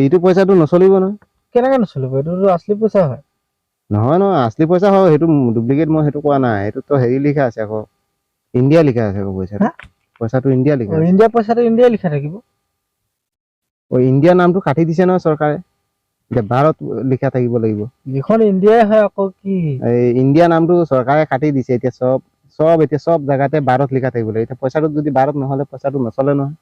এইটো পইচাটো নচলিব নহয়। কেনেকে নচলিব? এইটোতো আছলি পইচা হয়। নহয় নহয়, আছলি পইচা হয়, সেইটো ডুপ্লিকেট মই সেইটো কোৱা নাই। এইটোতো হেৰি লিখা আছে আকৌ, ইণ্ডিয়া লিখা আছে আকৌ পইচাটো। হা? পইচাটো ইণ্ডিয়া লিখা আছে। ইণ্ডিয়া পইচাটো ইণ্ডিয়াই লিখা থাকিব। ইণ্ডিয়া নামটো কাটি দিছে নহয় চৰকাৰে, এতিয়া ভাৰত লিখা থাকিব লাগিব। যিখন ইণ্ডিয়াই হয় আকৌ কি? এই ইণ্ডিয়া নামটো চৰকাৰে কাটি দিছে, এতিয়া চব জেগাতে ভাৰত লিখা থাকিব লাগিব। এতিয়া পইচাটো যদি ভাৰত নহ'লে পইচাটো নচলে নহয়।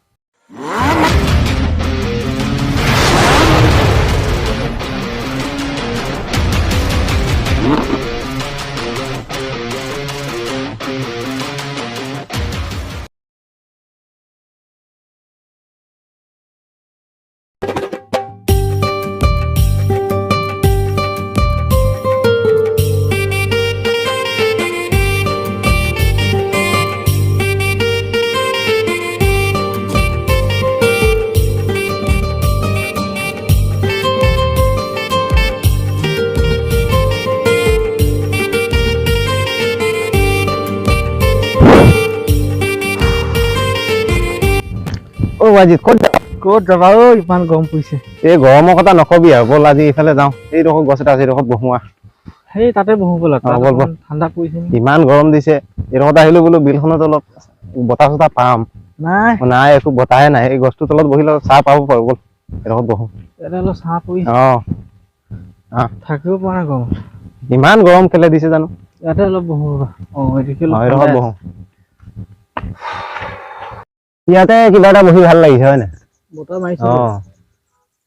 অজিত ক'ত যাবা ঐ? ইমান গৰম পৰিছে। এই গৰমৰ কথা নকবি আৰু, ব'ল আজি এইফালে যাওঁ। এইডোখৰ গছ এটা আছে, এইডোখৰত বহো আহ। সেই তাতে বহো ব'লা, ব'ল। ঠাণ্ডা পৰিছে। ইমান গৰম দিছে, এইডোখৰত আহিলো বোলো বিলখনত অলপ বতাহ চতাহ পাম। নাই একো বতাহে নাই। এই গছটোৰ তলত বহিলে চাহ পাব পাৰো, ব'ল এইডোখৰত বহো। ইয়াতে অলপ ছাঁ পৰিছে। থাকিব পৰা নাই গৰমত। ইমান গৰম কেলে দিছে জানো। ইয়াতে অলপ বহো ৰ'বা। এইডোখৰত বহো। ইয়াতে কিবা এটা বহি ভাল লাগিছে হয় নাই? বতাহ মাৰিছে।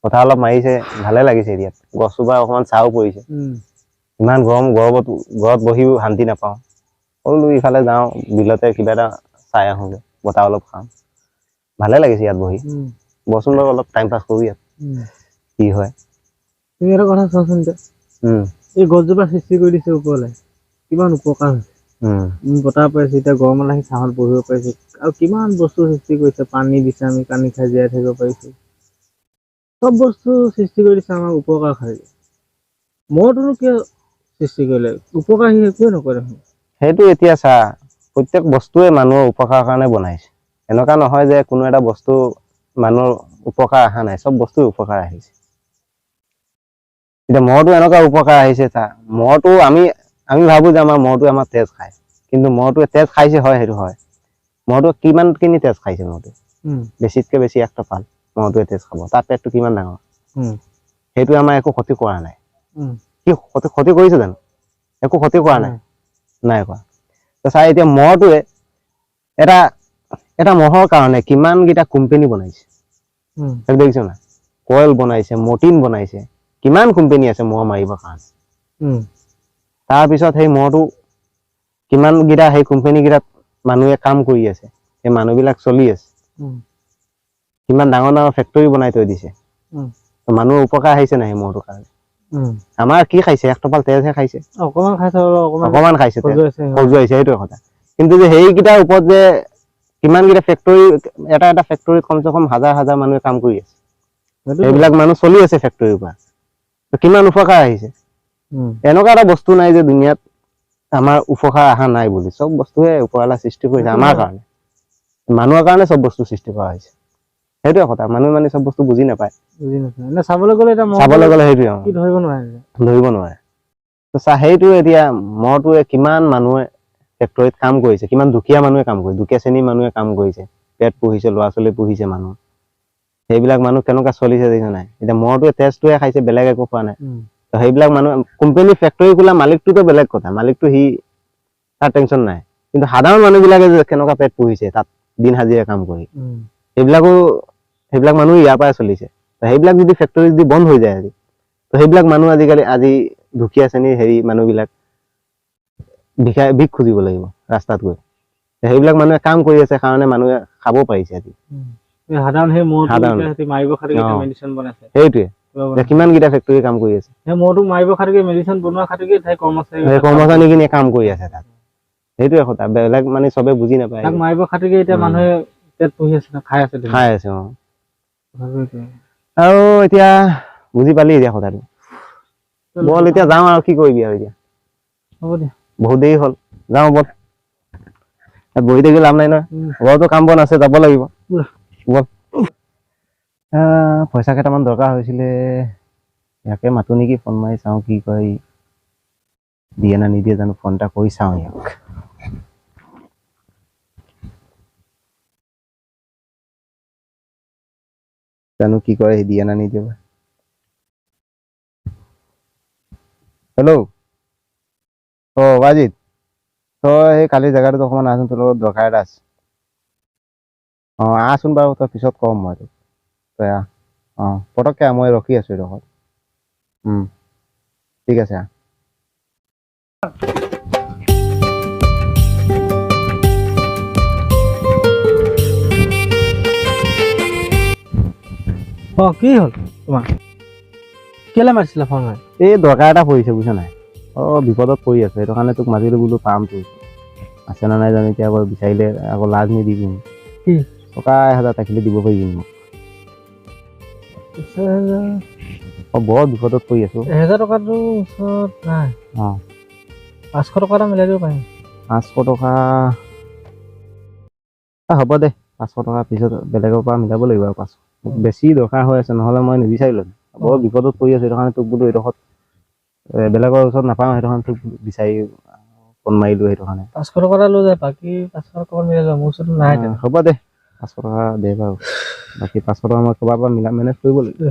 বতাহ অলপ মাৰিছে, ভালে লাগিছে ইয়াত। গছজোপা অকমান ছাঁও পৰিছে। ইমান গৰমত বহিও শান্তি নাপাওঁ। বোলো ইফালে যাওঁ, বিলতে কিবা এটা চাই আহোঁগে, বতাহ অলপ খাওঁ। ভালে লাগিছে ইয়াত বহি। বচোন বাৰু অলপ টাইম পাছ কৰো ইয়াত, কি হয়। তুমি এটা কথা চোৱাচোন এতিয়া, এই গছজোপা সৃষ্টি কৰি দিছে ওপৰলৈ, কিমান উপকাৰ হৈছে। বতাহ পাইছে, এতিয়া গৰমত আহি ছাঁত বহিব পাৰিছে। আৰু কিমান বস্তু সৃষ্টি কৰিছে, পানী দিছে, আমি পানী খাই জীয়াই থাকিব পাৰিছো। চব বস্তু সৃষ্টি কৰি দিছে আমাক উপকাৰ খালি। মইতোনো কিয় সৃষ্টি কৰিলে, উপকাৰ সি একোৱে নকৰে দেখোন। সেইটো এতিয়া চা, প্ৰত্যেক বস্তুৱে মানুহৰ উপকাৰৰ কাৰণে বনাইছে। এনেকুৱা নহয় যে কোনো এটা বস্তু মানুহৰ উপকাৰ অহা নাই, চব বস্তুৱে উপকাৰ আহিছে। এতিয়া মহটো এনেকুৱা উপকাৰ আহিছে চা, মহটো আমি ভাবো যে আমাৰ মহটোৱে আমাৰ তেজ খায়, কিন্তু মহটোৱে তেজ খাইছে হয়, সেইটো হয়। মহটো কিমানখিনি তেজ খাইছে মহটোৱে? বেছিতকে বেছি 1 টোপাল মহটোৱে তেজ খাব, তাৰ পেটটো কিমান ডাঙৰ। সেইটো আমাৰ একো ক্ষতি কৰা নাই। কি ক্ষতি কৰিছে জানো? একো ক্ষতি কৰা নাই কৰা। চা এতিয়া মহটোৱে এটা মহৰ কাৰণে কিমান কেইটা কোম্পেনী বনাইছে। দেখিছ না? কইল বনাইছে, মৰ্টিন বনাইছে, কিমান কোম্পেনী আছে মহ মাৰিবৰ কাৰণে। তাৰপিছত সেই মহটো কিমান কেইটা সেই কোম্পেনী কেইটাত মানুহে কাম কৰি আছে, সেই মানুহবিলাক চলি আছে। কিমান ডাঙৰ ডাঙৰ ফেক্টৰী বনাই থৈ দিছে। মানুহৰ উপকাৰ আহিছে নাই সেই মহটোৰ কাৰণে? আমাৰ কি খাইছে? 1 টোপাল তেজহে খাইছে। অকমান খাইছে তেজ, খজুৱাইছে, সেইটোৱে কথা। কিন্তু যে সেইকেইটাৰ ওপৰত যে কিমান কেইটা ফেক্টৰী, এটা ফেক্টৰীত কমচে কম হাজাৰ হাজাৰ মানুহে কাম কৰি আছে। সেইবিলাক মানুহ চলি আছে ফেক্টৰীৰ পৰা, কিমান উপকাৰ আহিছে। এনেকুৱা এটা বস্তু নাই যে দুনিয়াত আমাৰ উপকাৰ অহা নাই বুলি। চব বস্তুৱে ওপৰৱালাই সৃষ্টি কৰিছে আমাৰ কাৰণে। মানুহৰ কাৰণে চব বস্তু সৃষ্টি কৰা হৈছে, সেইটোৱে কথা। মানুহে মানে চব বস্তু বুজি নাপায়। চাবলৈ গ'লে সেইটোৱে ধৰিব নোৱাৰে। চা সেইটো এতিয়া মহটোৱে কিমান মানুহে ফেক্টৰীত কাম কৰিছে, কিমান দুখীয়া মানুহে কাম কৰিছে, দুখীয়া শ্ৰেণীৰ মানুহে কাম কৰিছে, পেট পুহিছে, ল'ৰা ছোৱালী পুহিছে মানুহ। সেইবিলাক মানুহ কেনেকুৱা চলিছে দেখিছা নাই? এতিয়া মহটোৱে তেজটোহে খাইছে, বেলেগ একো খোৱা নাই। সেইবিলাক মানুহ কোম্পানী ফেক্টৰী খোলা মালিকটোতো বেলেগ কথা, মালিকটো তাৰ টেনচন নাই। কিন্তু সাধাৰণ মানুহ বিলাকে যে কেনেকুৱা পেট পুহিছে তাত দিন হাজিৰা কাম কৰি, সেইবিলাক মানুহ ইয়াৰ পৰাই চলিছে। সেইবিলাক যদি ফেক্টৰী যদি বন্ধ হৈ যায় আজি, সেইবিলাক মানুহ আজি দুখীয়া শ্ৰেণীৰ মানুহবিলাক ভিক খুজিব লাগিব ৰাস্তাত গৈ। সেইবিলাক মানুহে কাম কৰি আছে কাৰণে মানুহে খাব পাৰিছে আজি। সেইটোৱে কিমান কেইটা ফেক্টৰী কাম কৰি আছে, কৰ্মচাৰীখিনিয়ে কাম কৰি আছে তাত। সেইটোৱে কথা, বেলেগ মানে চবে বুজি নাপায়। খাই আছে। আৰু এতিয়া বুজি পালি এতিয়া কথাটো। বল এতিয়া যাওঁ আৰু কি কৰিবি আৰু এতিয়া। বহুত দেৰি হ'ল, যাওঁ বল। বহি থাকি লাভ নাই নহয়, ঘৰতো কাম বন আছে, যাব লাগিব। বল। পইচা কেইটামান দৰকাৰ হৈছিলে, ইয়াকে মাতো নেকি, ফোন মাৰি চাওঁ কি কয়, দিয়ে না নিদিয়ে জানো, ফোন এটা কৰি চাওঁ ইয়াক। জানো কি কৰে, সি দিয়ে না নিদিয়ে বা। হেল্ল', বাজিত, তই সেই কালি জেগাটোত অকণমান আহচোন, তোৰ লগত দৰকাৰ এটা আছে। আহচোন বাৰু, তই পিছত কম মই তোক, তই পটককৈ মই ৰখি আছোঁ এইডোখৰত। ঠিক আছে। কি হ'ল তোমাৰ? কেলে মাৰিছিলা ফোন মাৰি? এই দৰকাৰ এটা পৰিছে বুজিছ নাই, বিপদত পৰি আছে, সেইটো কাৰণে তোক মাতিলো বোলো, পাম তোৰ আছে না নাই জানো, এতিয়া আকৌ বিচাৰিলে আকৌ লাজ নিদিবি। কি টকা 1000 থাকিলে দিব পাৰিবি মোক। বৰ বিপদত পৰি আছো। 1000 টকাটো ওচৰত নাই। 500 টকা এটা মিলাই দিব পাৰিম। 500 টকা হ'ব দে, 500 টকা পিছত বেলেগৰ পৰা মিলাব লাগিব আৰু 500। বেছি দৰকাৰ হৈ আছে, নহ'লে মই নিবিচাৰিলোঁ। বৰ বিপদত পৰি আছো, সেইটো কাৰণে তোক বোলো এইডোখৰত বেলেগৰ ওচৰত নাপাওঁ, সেইটো কাৰণে তোক বিচাৰি ফোন মাৰিলোঁ, সেইটো কাৰণে। 500 টকা এটা লৈ যায়, বাকী 500 টকা মিলাই লওঁ, মোৰ ওচৰত নাই। হ'ব দে, 500 টকা দে বাৰু, বাকী 500 টকা মই ক'ৰবাৰ পৰা মেনেজ কৰিব লাগিব।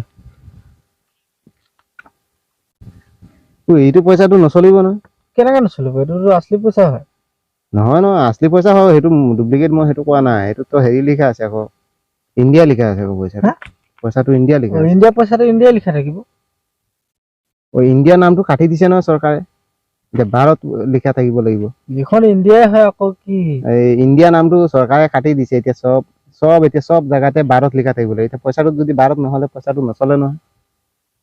এইটো পইচাটো নচলিব নহয়। কেনেকৈ নচলিব? এইটোতো আছলি পইচা হয়। নহয় আছলি পইচা হয়, সেইটো ডুপ্লিকেট মই সেইটো কোৱা নাই, সেইটোতো হেৰি লিখা আছে আকৌ, ইণ্ডিয়া লিখা আছে আকৌ পইচাটো ইণ্ডিয়া লিখা আছে। ইণ্ডিয়া পইচাটো ইণ্ডিয়া লিখা থাকিব। ইণ্ডিয়া নামটো কাটি দিছে নহয় চৰকাৰে, এতিয়া ভাৰত লিখা থাকিব লাগিব। যিখন ইণ্ডিয়াই হয় আকৌ কি, এই ইণ্ডিয়া নামটো চৰকাৰে কাটি দিছে, এতিয়া চব জেগাতে ভাৰত লিখা থাকিব লাগিব। এতিয়া পইচাটো যদি ভাৰত নহ'লে পইচাটো নচলে নহয়।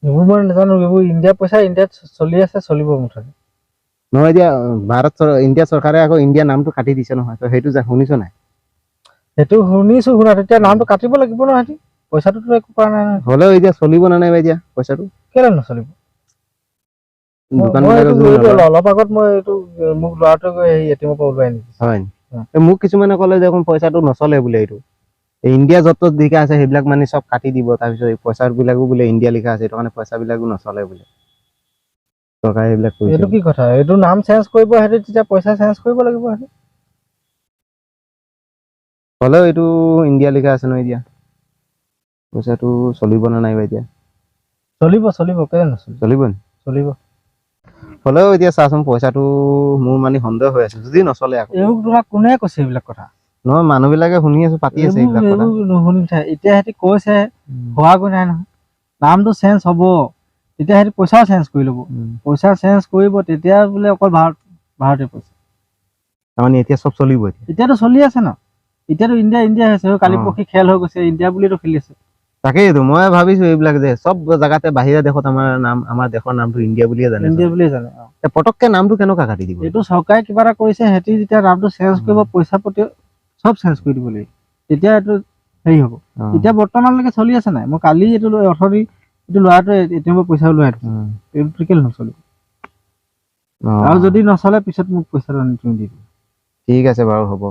এইবোৰ মই নাজানো, এইবোৰ ইণ্ডিয়া পইচা ইণ্ডিয়াত চলি আছে, চলিব মুঠতে। নহয়, এতিয়া ইণ্ডিয়া চৰকাৰে আকৌ ইণ্ডিয়া নামটো কাটি দিছে নহয়, তই সেইটো শুনিছ নাই? সেইটো শুনিছো, শুনা তেতিয়া নামটো কাটিব লাগিব নহয়, সিহঁতি পইচাটোতো একো কৰা নাই নহয়। হ'লেও এতিয়া চলিব নে নাই এতিয়া পইচাটো? কেলে নচলিব? অলপ আগত মই এইটো মোক ল'ৰাটোৱে গৈ এটিএমৰ পৰা ওলাই আনিছে। হয়, মোক কিছুমানে ক'লে যে পইচাটো নচলে বোলে, এইটো ইণ্ডিয়া য'ত লিখা আছে সেইবিলাক মানে চব কাটি দিব, তাৰপিছত এই পইচাবিলাকো বোলে ইণ্ডিয়া লিখা আছে, সেইটো কাৰণে পইচাবিলাকো নচলে বোলে। চৰকাৰে এইবিলাক কৰিছে। এইটো কি কথা? এইটো নাম চেঞ্জ কৰিব, সিহঁতি তেতিয়া পইচা চেঞ্জ কৰিব লাগিব সিহঁতি। হ'লেও এইটো ইণ্ডিয়া লিখা আছে নহয়, এতিয়া পইচাটো চলিব নে নাই এতিয়া? চলিব, কেলে নচলিব? চলিব। হ'লেও এতিয়া চাচোন, পইচাটো মোৰ মানে সন্দেহ হৈ আছে, যদি নচলে আকৌ। এইবোৰ তোমাক কোনে কৈছে এইবিলাক কথা? নহয়, মানুহবিলাকে শুনি আছো, পাতি আছে এইবিলাক কথা। নুশুনি এতিয়া সিহঁতি কৈছে, হোৱাগৈ নাই নহয়। নামটো চেঞ্জ হ'ব, তেতিয়া সিহঁতি পইচাও চেঞ্জ কৰি ল'ব। পইচা চেঞ্জ কৰিব, তেতিয়া বোলে অকল ভাৰতীয় পইচা। তাৰমানে এতিয়া চব চলিব। এতিয়াতো চলি আছে ন, এতিয়াতো ইণ্ডিয়া হৈছে, কালি পৰহি খেল হৈ গৈছে, ইণ্ডিয়া বুলিতো খেলি আছে। তাকেইতো মই ভাবিছো, এইবিলাক যে চব জেগাতে বাহিৰা দেশত আমাৰ দেশৰ নামটো ইণ্ডিয়া বুলিয়ে জানে। পটককে নামটো কেনেকুৱা কাটি দিব? এইটো চৰকাৰে কিবা এটা কৰিছে, সিহঁতি যেতিয়া নামটো চেঞ্জ কৰিব, পইচা পাতি চব চেঞ্জ কৰি দিব লাগিব, তেতিয়া এইটো হেৰি হ'ব। এতিয়া বৰ্তমানলৈকে চলি আছে নাই? মই কালি এইটো ল'ৰাটোৱে এটিএমৰ পৰা পইচা ওলাই আনিছে, এইটো কেলে নচলিব? আৰু যদি নচলে, পিছত মোক পইচাটো আনি তুমি দি দিবা। ঠিক আছে বাৰু, হ'ব।